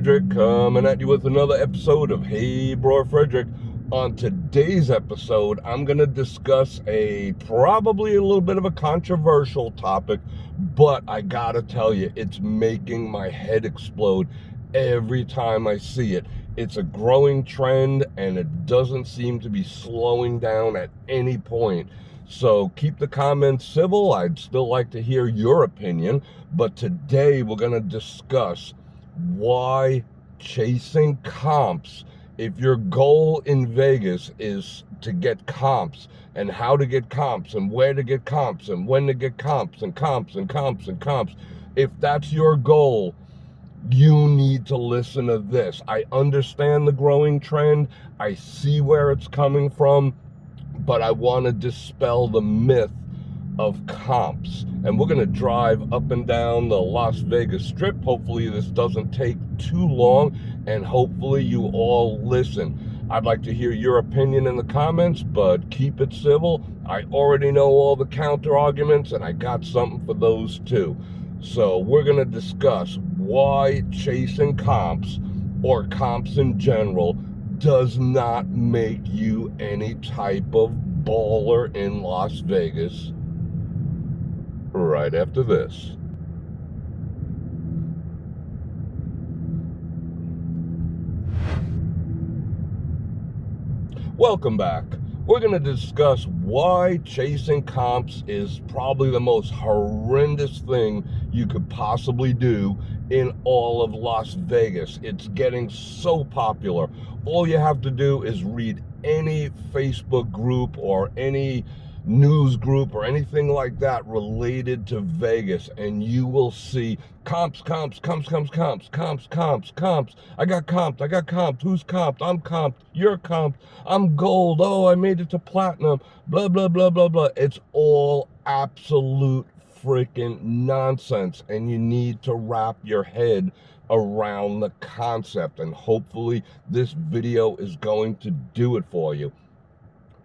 Fredrik coming at you with another episode of Hey Bror Fredrik. On today's episode, I'm going to discuss probably a little bit of a controversial topic, but I gotta tell you, it's making my head explode every time I see it. It's a growing trend and it doesn't seem to be slowing down at any point. So keep the comments civil. I'd still like to hear your opinion, but today we're going to discuss why chasing comps, if your goal in Vegas is to get comps, and how to get comps, and where to get comps, and when to get comps, and comps, and comps, and comps, if that's your goal, you need to listen to this. I understand the growing trend. I see where it's coming from, but I want to dispel the myth of comps. And we're going to drive up and down the Las Vegas Strip. Hopefully this doesn't take too long, and hopefully you all listen. I'd like to hear your opinion in the comments, but keep it civil. I already know all the counter arguments, and I got something for those too. So we're going to discuss why chasing comps, or comps in general, does not make you any type of baller in Las Vegas right after this. Welcome back. We're going to discuss why chasing comps is probably the most horrendous thing you could possibly do in all of Las Vegas. It's getting so popular. All you have to do is read any Facebook group or any news group or anything like that related to Vegas, and you will see comps, comps, comps, comps, comps, comps, comps, comps. I got comped. Who's comped? I'm comped. You're comped. I'm gold. Oh, I made it to platinum. Blah, blah, blah, blah, blah. It's all absolute freaking nonsense, and you need to wrap your head around the concept, and hopefully this video is going to do it for you.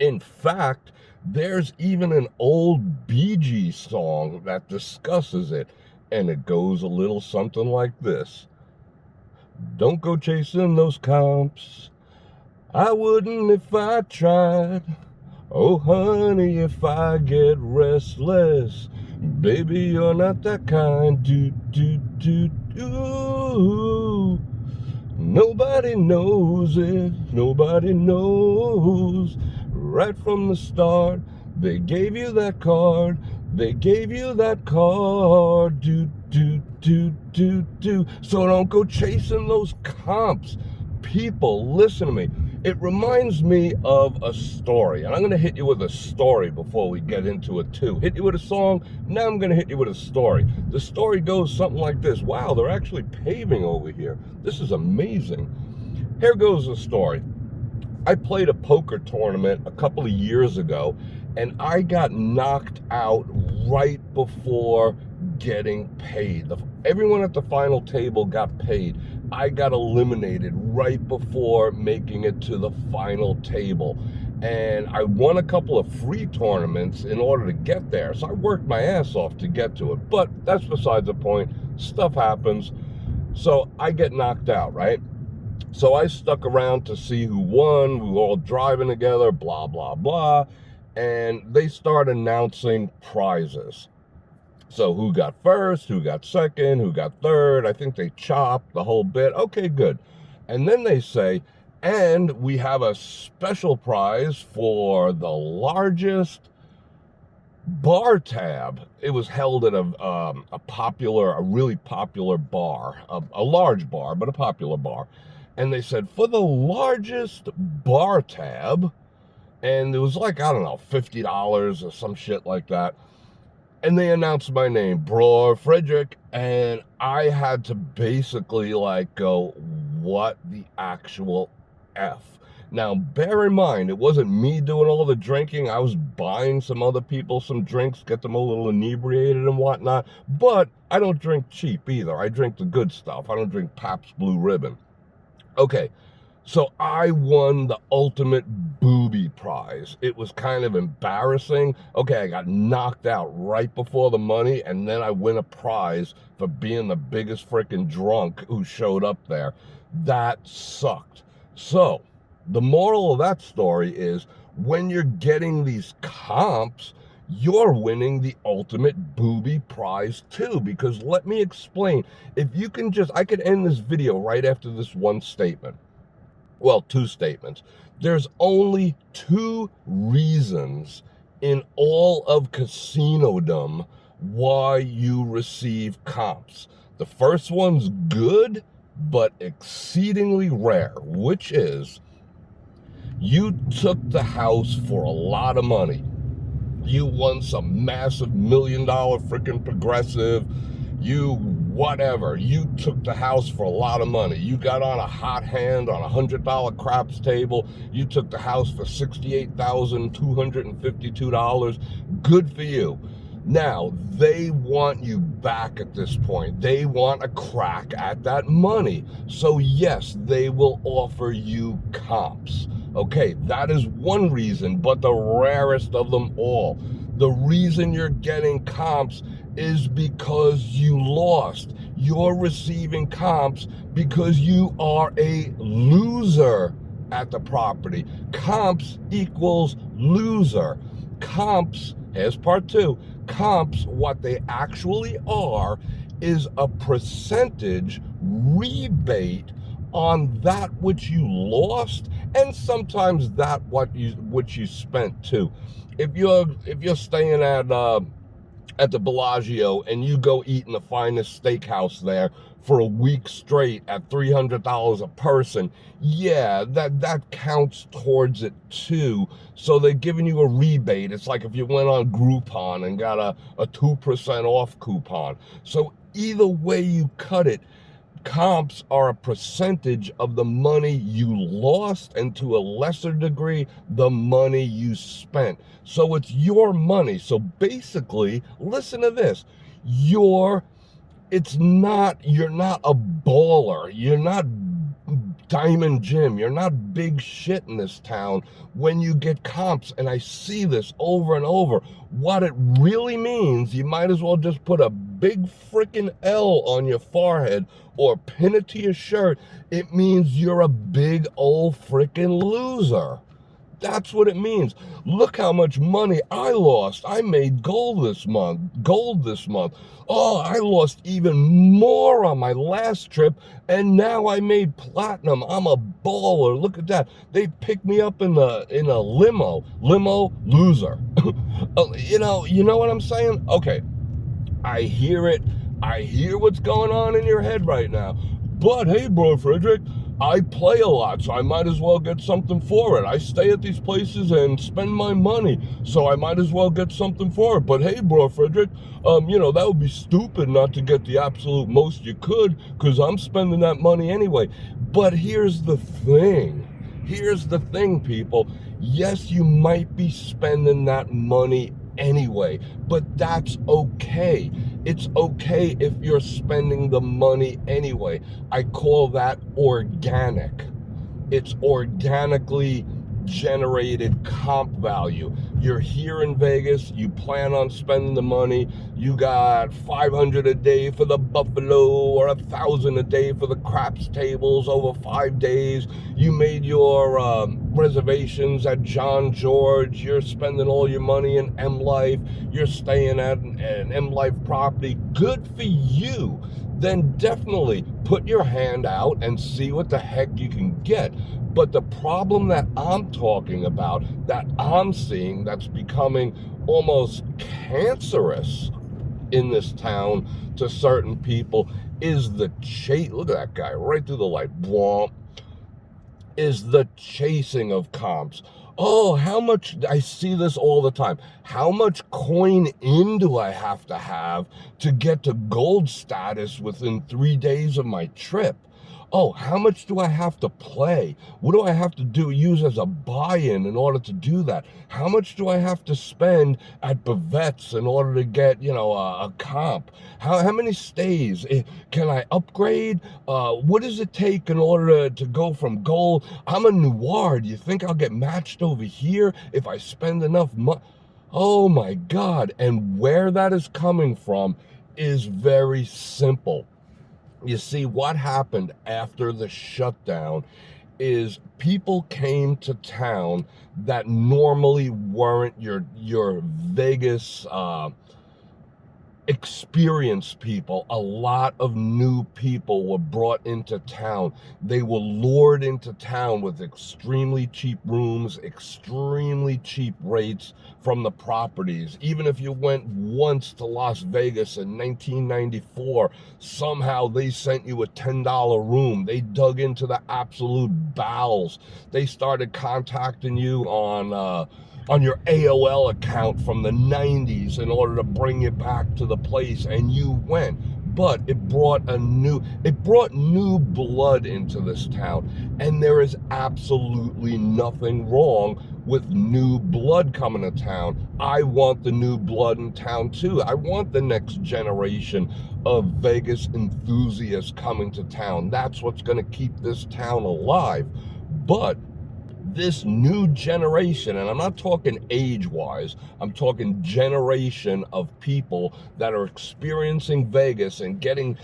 In fact, there's even an old Bee Gees song that discusses it, and it goes a little something like this. Don't go chasing those comps. I wouldn't if I tried. Oh, honey, if I get restless. Baby, you're not that kind. Do, do, do, do. Nobody knows it. Nobody knows. Right from the start, they gave you that card. They gave you that card. Do, do, do, do, do. So don't go chasing those comps. People, listen to me. It reminds me of a story, and I'm going to hit you with a story before we get into it too. Hit you with a song, now I'm going to hit you with a story. The story goes something like this. Wow, they're actually paving over here. This is amazing. Here goes the story. I played a poker tournament a couple of years ago, and I got knocked out right before getting paid. Everyone at the final table got paid. I got eliminated right before making it to the final table. And I won a couple of free tournaments in order to get there. So I worked my ass off to get to it. But that's besides the point. Stuff happens. So I get knocked out, right? So I stuck around to see who won. We were all driving together, blah, blah, blah. And they start announcing prizes. So who got first, who got second, who got third. I think they chopped the whole bit. Okay, good. And then they say, and we have a special prize for the largest bar tab. It was held at a really popular bar, a large bar, but a popular bar. And they said, for the largest bar tab, and it was like, I don't know, $50 or some shit like that. And they announced my name, Bror Fredrik, and I had to basically like go, what the actual F? Now, bear in mind, it wasn't me doing all the drinking. I was buying some other people some drinks, get them a little inebriated and whatnot. But I don't drink cheap either. I drink the good stuff. I don't drink Pabst Blue Ribbon. Okay, so I won the ultimate booby prize. It was kind of embarrassing. Okay, I got knocked out right before the money, and then I win a prize for being the biggest freaking drunk who showed up there. That sucked. So, the moral of that story is, when you're getting these comps, you're winning the ultimate booby prize too. Because let me explain. If you can just, I could end this video right after this one statement. Well, two statements. There's only two reasons in all of casino-dom why you receive comps. The first one's good, but exceedingly rare, which is you took the house for a lot of money. You won some massive $1 million freaking progressive. You whatever. You took the house for a lot of money. You got on a hot hand on $100 craps table. You took the house for $68,252. Good for you. Now, they want you back at this point. They want a crack at that money. So yes, they will offer you comps. Okay, that is one reason, but the rarest of them all. The reason you're getting comps is because you lost. You're receiving comps because you are a loser at the property. Comps equals loser. Comps, here's part two, comps, what they actually are, is a percentage rebate on that which you lost, and sometimes that which you spent too. If you're staying at the Bellagio and you go eat in the finest steakhouse there for a week straight at $300 a person, yeah, that counts towards it too. So they're giving you a rebate. It's like if you went on Groupon and got a 2% off coupon. So either way you cut it, comps are a percentage of the money you lost, and to a lesser degree, the money you spent. So it's your money. So basically, listen to this. You're not a baller. You're not Diamond Jim. You're not big shit in this town when you get comps. And I see this over and over. What it really means, you might as well just put a big freaking L on your forehead or pin it to your shirt. It means you're a big old freaking loser. That's what it means. Look how much money I lost. I made gold this month. Oh, I lost even more on my last trip, and now I made platinum. I'm a baller. Look at that. They picked me up in a limo. Limo loser. You know what I'm saying? Okay. I hear it. I hear what's going on in your head right now. But hey, Bror Fredrik, I play a lot, so I might as well get something for it. I stay at these places and spend my money, so I might as well get something for it. But hey, Bror Fredrik, that would be stupid not to get the absolute most you could, because I'm spending that money anyway. But here's the thing. Here's the thing, people. Yes, you might be spending that money anyway, but that's okay. It's okay if you're spending the money anyway. I call that organic. It's organically generated comp value. You're here in Vegas, you plan on spending the money, you got $500 a day for the buffalo or $1,000 a day for the craps tables over 5 days. You made your reservations at John George. You're spending all your money in M Life. You're staying at an M Life property. Good for you. Then definitely put your hand out and see what the heck you can get. But the problem that I'm talking about, that I'm seeing, that's becoming almost cancerous in this town to certain people, is the chase. Look at that guy right through the light. Bwomp. Is the chasing of comps. Oh, how much, I see this all the time. How much coin in do I have to get to gold status within 3 days of my trip? Oh, how much do I have to play? What do I have to use as a buy-in order to do that? How much do I have to spend at Bavets in order to get, a comp? How many stays? Can I upgrade? What does it take in order to go from gold? I'm a noir. Do you think I'll get matched over here if I spend enough money? Oh my God. And where that is coming from is very simple. You see, what happened after the shutdown is people came to town that normally weren't your Vegas experienced people. A lot of new people were brought into town. They were lured into town with extremely cheap rooms, extremely cheap rates from the properties. Even if you went once to Las Vegas in 1994, somehow they sent you a $10 room. They dug into the absolute bowels. They started contacting you on your AOL account from the 90s in order to bring you back to the place, and you went. But it brought new blood into this town, and there is absolutely nothing wrong with new blood coming to town. I want the new blood in town too. I want the next generation of Vegas enthusiasts coming to town. That's what's going to keep this town alive. But this new generation, and I'm not talking age-wise, I'm talking generation of people that are experiencing Vegas and getting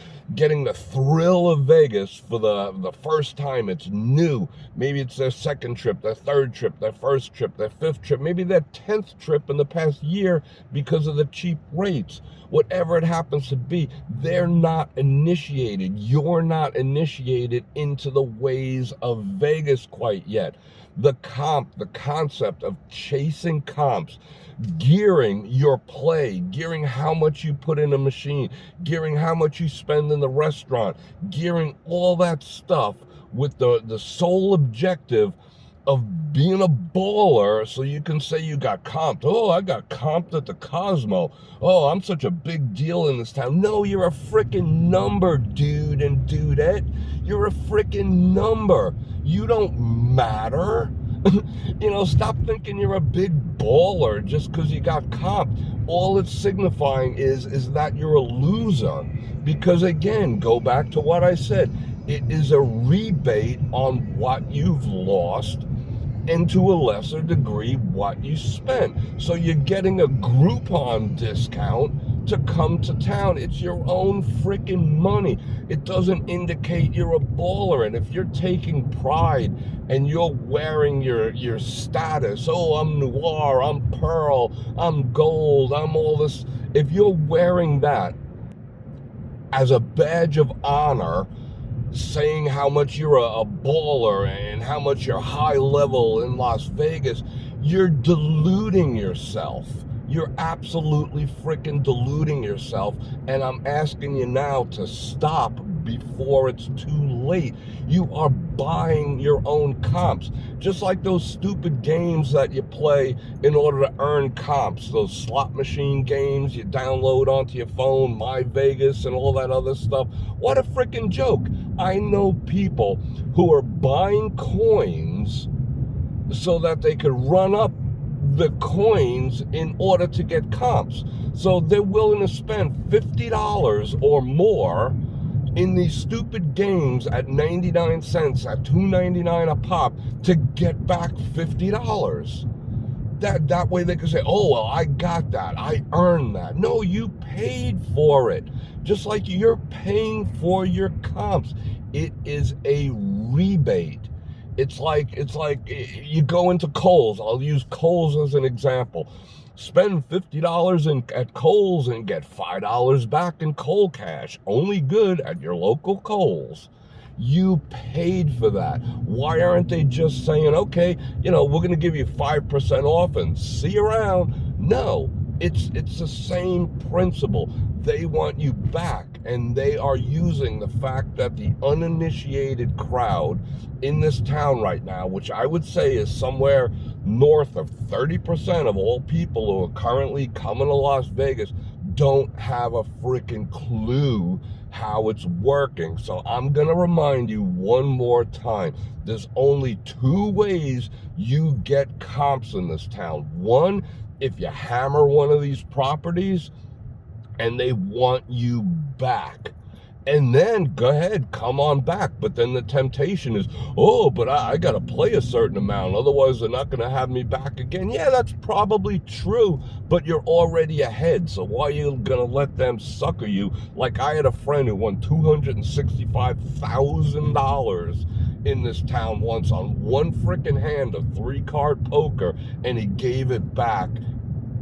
the thrill of Vegas for the first time. It's new. Maybe it's their second trip, their third trip, their first trip, their fifth trip, maybe their 10th trip in the past year because of the cheap rates. Whatever it happens to be, they're not initiated. You're not initiated into the ways of Vegas quite yet. The concept of chasing comps, gearing your play, gearing how much you put in a machine, gearing how much you spend in the restaurant, gearing all that stuff with the sole objective of being a baller so you can say you got comped. Oh, I got comped at the Cosmo. Oh, I'm such a big deal in this town. No, you're a freaking number, dude and dudette. You're a freaking number. You don't matter. Stop thinking you're a big baller just because you got comped. All it's signifying is that you're a loser. Because again, go back to what I said. It is a rebate on what you've lost, and to a lesser degree what you spent. So you're getting a Groupon discount to come to town. It's your own freaking money. It doesn't indicate you're a baller. And if you're taking pride and you're wearing your status, oh, I'm noir, I'm pearl, I'm gold, I'm all this. If you're wearing that as a badge of honor, saying how much you're a baller and how much you're high level in Las Vegas, you're deluding yourself. You're absolutely freaking deluding yourself, and I'm asking you now to stop before it's too late. You are buying your own comps, just like those stupid games that you play in order to earn comps, those slot machine games you download onto your phone, My Vegas and all that other stuff. What a freaking joke. I know people who are buying coins so that they could run up the coins in order to get comps. So they're willing to spend $50 or more in these stupid games at 99 cents, at $2.99 a pop, to get back $50. That way they can say, oh, well, I got that. I earned that. No, you paid for it. Just like you're paying for your comps. It is a rebate. It's like you go into Kohl's. I'll use Kohl's as an example. Spend $50 at Kohl's and get $5 back in Kohl cash. Only good at your local Kohl's. You paid for that. Why aren't they just saying, okay, we're going to give you 5% off and see you around? No, it's the same principle. They want you back, and they are using the fact that the uninitiated crowd in this town right now, which I would say is somewhere north of 30% of all people who are currently coming to Las Vegas, don't have a freaking clue how it's working. So I'm going to remind you one more time. There's only two ways you get comps in this town. One, if you hammer one of these properties and they want you back. And then go ahead, come on back. But then the temptation is, oh, but I got to play a certain amount. Otherwise, they're not going to have me back again. Yeah, that's probably true, but you're already ahead. So why are you going to let them sucker you? Like I had a friend who won $265,000 in this town once on one freaking hand of 3-card poker, and he gave it back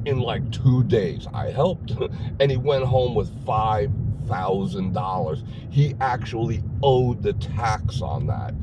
in like 2 days. I helped, and he went home with $5,000. He actually owed the tax on that.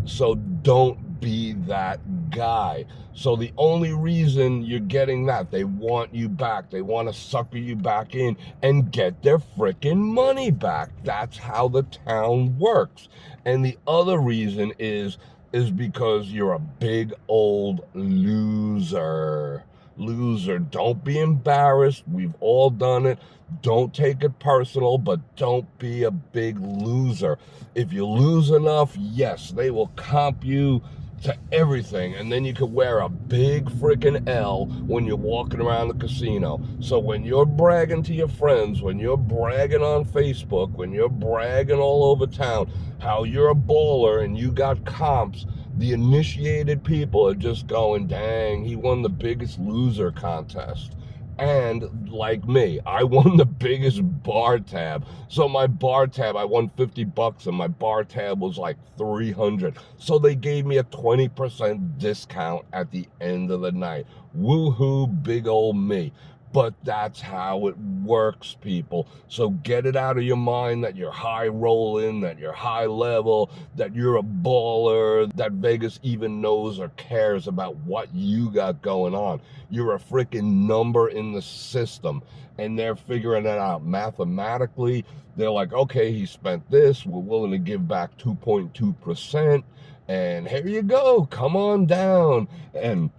So don't be that guy. So the only reason you're getting that, they want you back. They want to sucker you back in and get their freaking money back. That's how the town works. And the other reason is because you're a big old loser. Don't be embarrassed. We've all done it. Don't take it personal, but don't be a big loser. If you lose enough, yes, they will comp you to everything, and then you could wear a big freaking L when you're walking around the casino. So when you're bragging to your friends, when you're bragging on Facebook, when you're bragging all over town how you're a baller and you got comps, the initiated people are just going, dang, he won the biggest loser contest. And like me, I won the biggest bar tab. So my bar tab, I won $50 and my bar tab was like $300. So they gave me a 20% discount at the end of the night. Woohoo, big old me. But that's how it works, people. So get it out of your mind that you're high rolling, that you're high level, that you're a baller, that Vegas even knows or cares about what you got going on. You're a freaking number in the system, and they're figuring it out mathematically. They're like, okay, he spent this. We're willing to give back 2.2%, and here you go. Come on down. And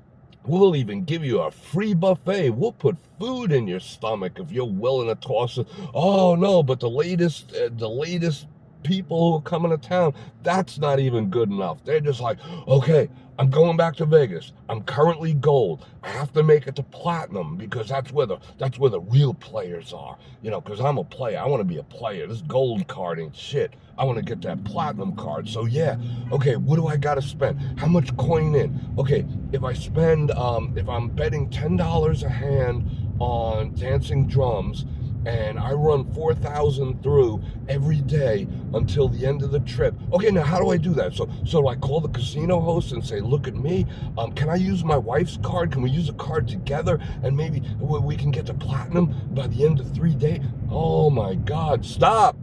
we'll even give you a free buffet. We'll put food in your stomach if you're willing to toss it. Oh no, but the latest people who are coming to town, that's not even good enough. They're just like, okay, I'm going back to Vegas. I'm currently gold. I have to make it to platinum because that's where the real players are. You know, because I'm a player. I want to be a player. This gold card ain't shit. I want to get that platinum card. So yeah, okay, what do I got to spend? How much coin in? Okay, if I spend, if I'm betting $10 a hand on dancing drums, and I run 4,000 through every day until the end of the trip. Okay, now how do I do that? So I call the casino host and say, look at me, can I use my wife's card? Can we use a card together and maybe we can get to platinum by the end of 3 days? Oh my God, stop,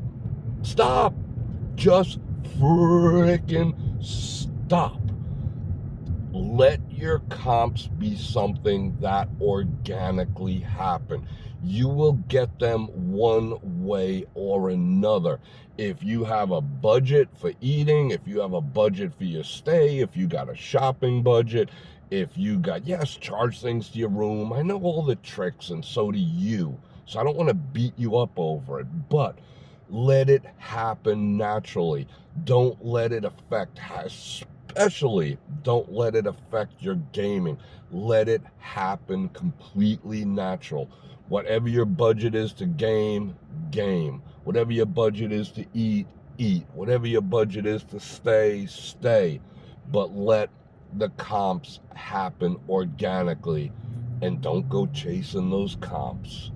just freaking stop. Let your comps be something that organically happen. You will get them one way or another. If you have a budget for eating, if you have a budget for your stay, if you got a shopping budget, if you got, yes, charge things to your room. I know all the tricks, and so do you. So I don't want to beat you up over it, but let it happen naturally. Don't let it affect, especially don't let it affect your gaming. Let it happen completely natural. Whatever your budget is to game. Whatever your budget is to eat. Whatever your budget is to stay. But let the comps happen organically, and don't go chasing those comps.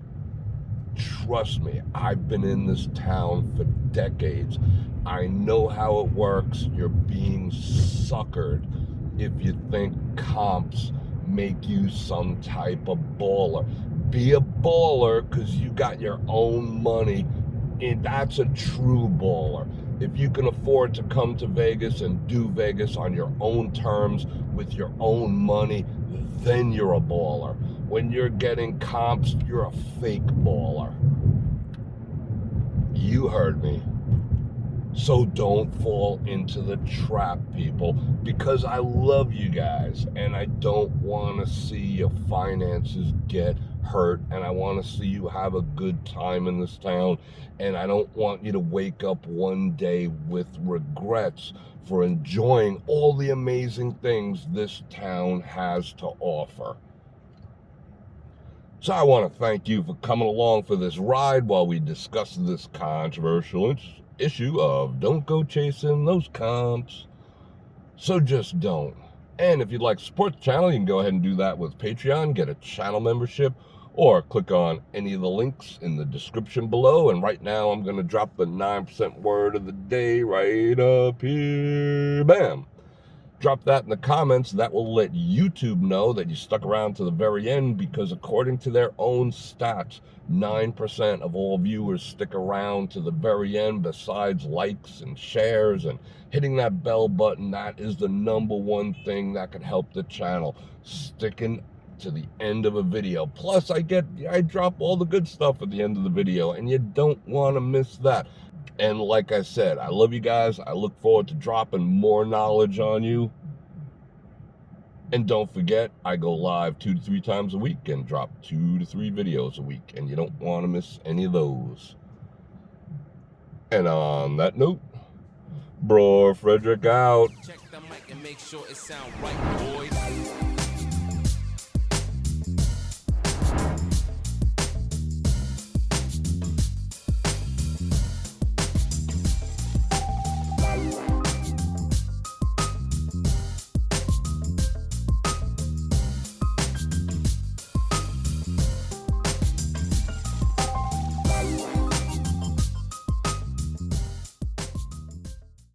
Trust me, I've been in this town for decades. I know how it works. You're being suckered if you think comps make you some type of baller. Be a baller because you got your own money, and that's a true baller. If you can afford to come to Vegas and do Vegas on your own terms with your own money, then you're a baller. When you're getting comps, you're a fake baller. You heard me. So don't fall into the trap, people, because I love you guys and I don't want to see your finances get hurt, and I want to see you have a good time in this town, and I don't want you to wake up one day with regrets for enjoying all the amazing things this town has to offer. So I want to thank you for coming along for this ride while we discuss this controversial issue of don't go chasing those comps. So just don't. And if you'd like to support the channel, you can go ahead and do that with Patreon, get a channel membership, or click on any of the links in the description below. And right now I'm going to drop the 9% word of the day right up here. Bam! Drop that in the comments. That will let YouTube know that you stuck around to the very end, because according to their own stats, 9% of all viewers stick around to the very end, besides likes and shares and hitting that bell button. That is the #1 thing that can help the channel, sticking to the end of a video. Plus, I drop all the good stuff at the end of the video, and you don't want to miss that. And like I said, I love you guys. I look forward to dropping more knowledge on you. And don't forget, I go live 2 to 3 times a week and drop 2 to 3 videos a week. And you don't want to miss any of those. And on that note, Bror Fredrik out. Check the mic and make sure it sound right, boys.